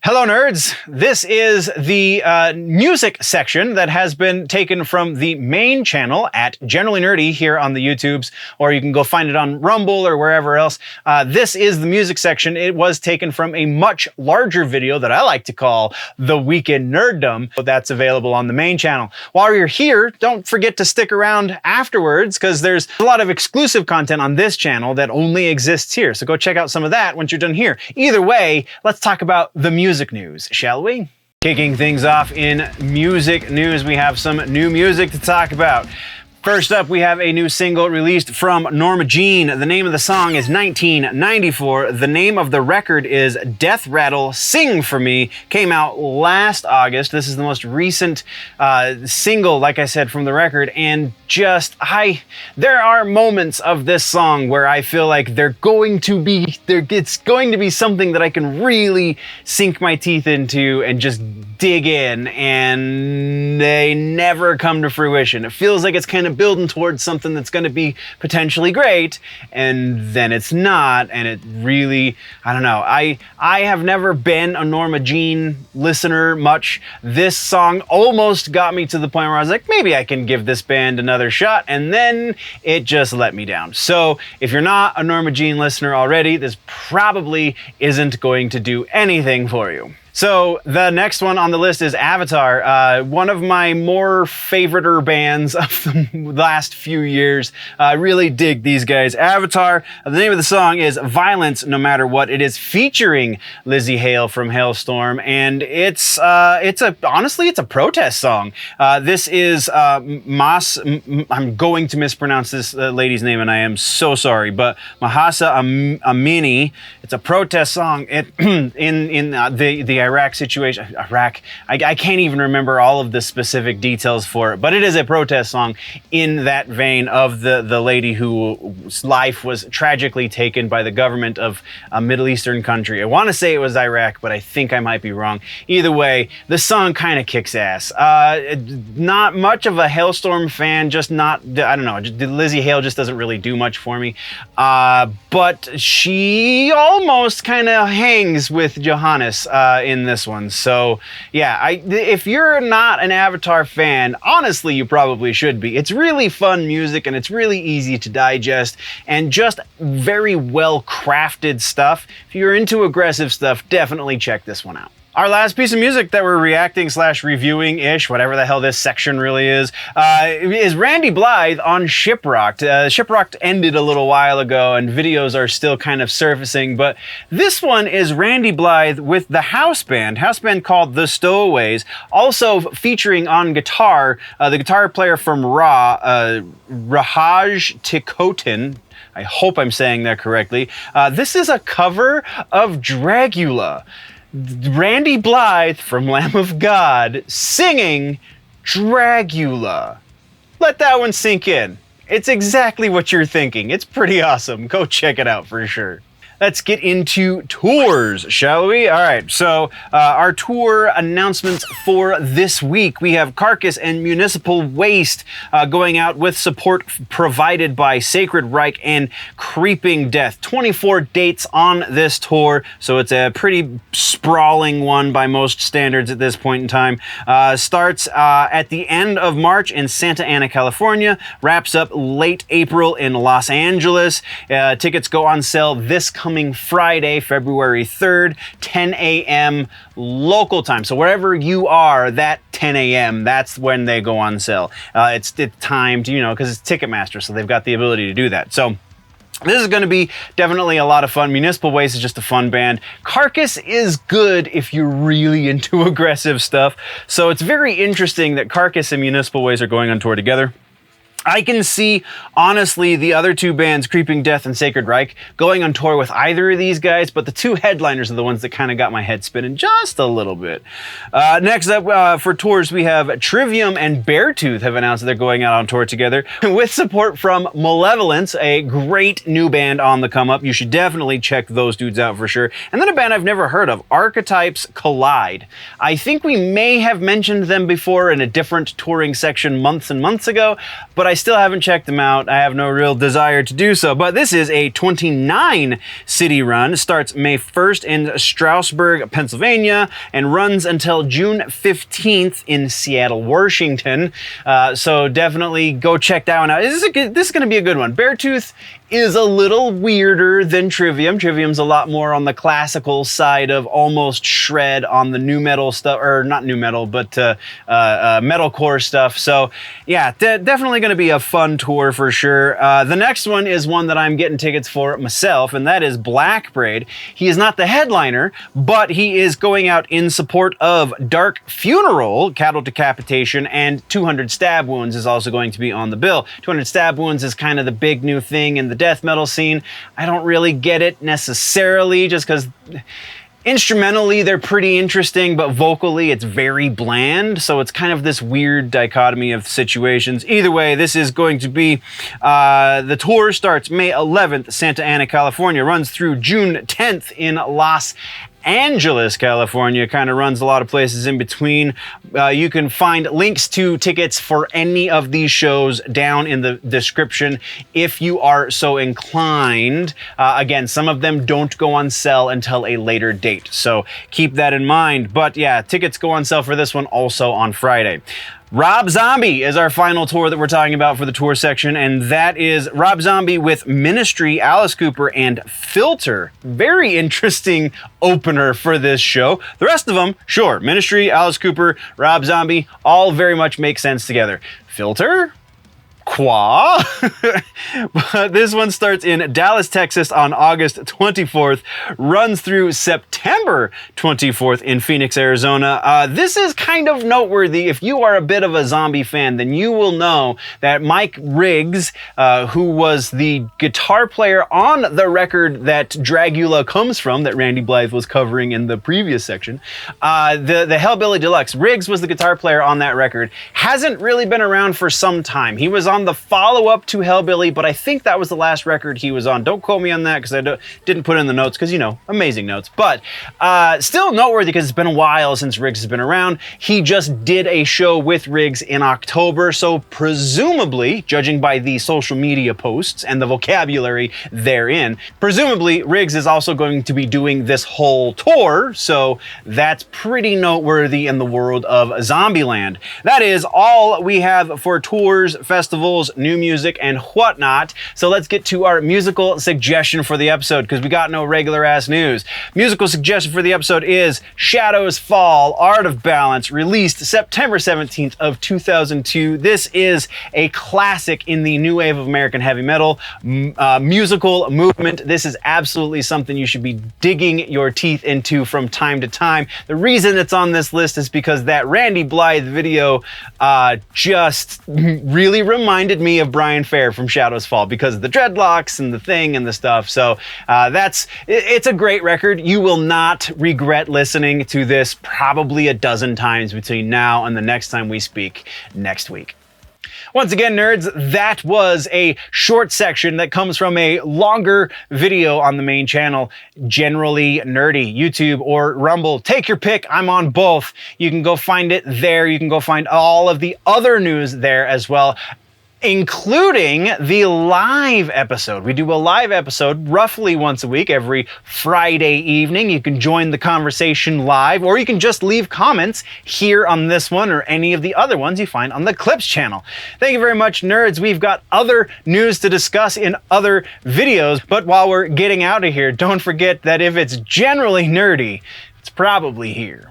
Hello nerds, this is the music section that has been taken from the main channel at Generally Nerdy here on the YouTubes, or you can go find it on Rumble or wherever else. This is the music section. It was taken from a much larger video that I like to call The Week in Nerddom. That's available on the main channel. While you're here, don't forget to stick around afterwards because there's a lot of exclusive content on this channel that only exists here. So go check out some of that once you're done here. Either way, let's talk about the music news, shall we? Kicking things off in music news, we have some new music to talk about. First up, we have a new single released from Norma Jean. The name of the song is 1994. The name of the record is Death Rattle Sing For Me. Came out last August. This is the most recent single, like I said, from the record. And there are moments of this song where I feel like it's going to be something that I can really sink my teeth into and just dig in, and they never come to fruition. It feels like it's kind of building towards something that's going to be potentially great, and then it's not, and it really, I don't know. I have never been a Norma Jean listener much. This song almost got me to the point where I was like, maybe I can give this band another shot, and then it just let me down. So if you're not a Norma Jean listener already, this probably isn't going to do anything for you. So the next one on the list is Avatar, one of my more favoriter bands of the last few years. I really dig these guys. Avatar, the name of the song is Violence No Matter What. It is featuring Lizzie Hale from Hailstorm, and honestly, it's a protest song. This is I'm going to mispronounce this lady's name, and I am so sorry, but Mahsa Amini. It's a protest song. In the Iraq situation. I can't even remember all of the specific details for it, but it is a protest song in that vein of the lady whose life was tragically taken by the government of a Middle Eastern country. I want to say it was Iraq, but I think I might be wrong. Either way, the song kind of kicks ass. Not much of a Hailstorm fan, I don't know, Lizzie Hale just doesn't really do much for me. But she almost kind of hangs with Johannes in this one. So yeah, if you're not an Avatar fan, honestly, you probably should be. It's really fun music, and it's really easy to digest, and just very well crafted stuff. If you're into aggressive stuff, definitely check this one out. Our last piece of music that we're reacting/reviewing-ish, whatever the hell this section really is Randy Blythe on Shipwrecked. Shipwrecked ended a little while ago, and videos are still kind of surfacing, but this one is Randy Blythe with the house band called The Stowaways, also featuring on guitar, the guitar player from Raw, Rahaj Tikotin. I hope I'm saying that correctly. This is a cover of Dragula. Randy Blythe from Lamb of God singing Dragula. Let that one sink in. It's exactly what you're thinking. It's pretty awesome. Go check it out for sure. Let's get into tours, shall we? All right, so our tour announcements for this week. We have Carcass and Municipal Waste going out with support provided by Sacred Reich and Creeping Death. 24 dates on this tour, so it's a pretty sprawling one by most standards at this point in time. Starts at the end of March in Santa Ana, California, wraps up late April in Los Angeles. Tickets go on sale this coming Friday, February 3rd, 10 a.m. local time. So wherever you are, that 10 a.m., that's when they go on sale. It's timed, because it's Ticketmaster, so they've got the ability to do that. So this is going to be definitely a lot of fun. Municipal Waste is just a fun band. Carcass is good if you're really into aggressive stuff. So it's very interesting that Carcass and Municipal Waste are going on tour together. I can see, honestly, the other two bands, Creeping Death and Sacred Reich, going on tour with either of these guys, but the two headliners are the ones that kind of got my head spinning just a little bit. Next up for tours, we have Trivium and Beartooth have announced that they're going out on tour together with support from Malevolence, a great new band on the come up. You should definitely check those dudes out for sure. And then a band I've never heard of, Archetypes Collide. I think we may have mentioned them before in a different touring section months and months ago, but I I still haven't checked them out. I have no real desire to do so, but this is a 29 city run. It starts May 1st in Stroudsburg, Pennsylvania, and runs until June 15th in Seattle, Washington. So definitely go check that one out. This is going to be a good one. Beartooth is a little weirder than Trivium. Trivium's a lot more on the classical side of almost shred on the new metal stuff, or not new metal, but metalcore stuff. So yeah, definitely going to be a fun tour for sure. The next one is one that I'm getting tickets for myself, and that is Blackbraid. He is not the headliner, but he is going out in support of Dark Funeral, Cattle Decapitation, and 200 Stab Wounds is also going to be on the bill. 200 Stab Wounds is kind of the big new thing in the death metal scene. I don't really get it necessarily, just because instrumentally they're pretty interesting, but vocally it's very bland, so it's kind of this weird dichotomy of situations. Either way, this is going to be the tour starts May 11th, Santa Ana, California, runs through June 10th in Los Angeles, California, kind of runs a lot of places in between. You can find links to tickets for any of these shows down in the description if you are so inclined. Again, some of them don't go on sale until a later date, so keep that in mind. But yeah, tickets go on sale for this one also on Friday. Rob Zombie is our final tour that we're talking about for the tour section, and that is Rob Zombie with Ministry, Alice Cooper, and Filter. Very interesting opener for this show. The rest of them, sure, Ministry, Alice Cooper, Rob Zombie, all very much make sense together. Filter? Qua? But this one starts in Dallas, Texas on August 24th, runs through September 24th in Phoenix, Arizona. This is kind of noteworthy. If you are a bit of a Zombie fan, then you will know that Mike Riggs, who was the guitar player on the record that Dragula comes from, that Randy Blythe was covering in the previous section, the Hellbilly Deluxe, Riggs was the guitar player on that record, hasn't really been around for some time. He was on the follow-up to Hellbilly, but I think that was the last record he was on. Don't quote me on that, because I didn't put it in the notes, because, you know, amazing notes. But still noteworthy, because it's been a while since Riggs has been around. He just did a show with Riggs in October, so presumably, judging by the social media posts and the vocabulary therein, presumably Riggs is also going to be doing this whole tour, so that's pretty noteworthy in the world of Zombieland. That is all we have for tours, festivals, new music, and whatnot. So let's get to our musical suggestion for the episode, because we got no regular ass news. Musical suggestion for the episode is Shadows Fall, Art of Balance, released September 17th of 2002. This is a classic in the new wave of American heavy metal musical movement. This is absolutely something you should be digging your teeth into from time to time. The reason it's on this list is because that Randy Blythe video just really reminded me of Brian Fair from Shadows Fall, because of the dreadlocks and the thing and the stuff. So it's a great record. You will not regret listening to this probably a dozen times between now and the next time we speak next week. Once again, nerds, that was a short section that comes from a longer video on the main channel, Generally Nerdy, YouTube or Rumble. Take your pick. I'm on both. You can go find it there. You can go find all of the other news there as well, including the live episode. We do a live episode roughly once a week, every Friday evening. You can join the conversation live, or you can just leave comments here on this one or any of the other ones you find on the Clips channel. Thank you very much, nerds. We've got other news to discuss in other videos, but while we're getting out of here, don't forget that if it's generally nerdy, it's probably here.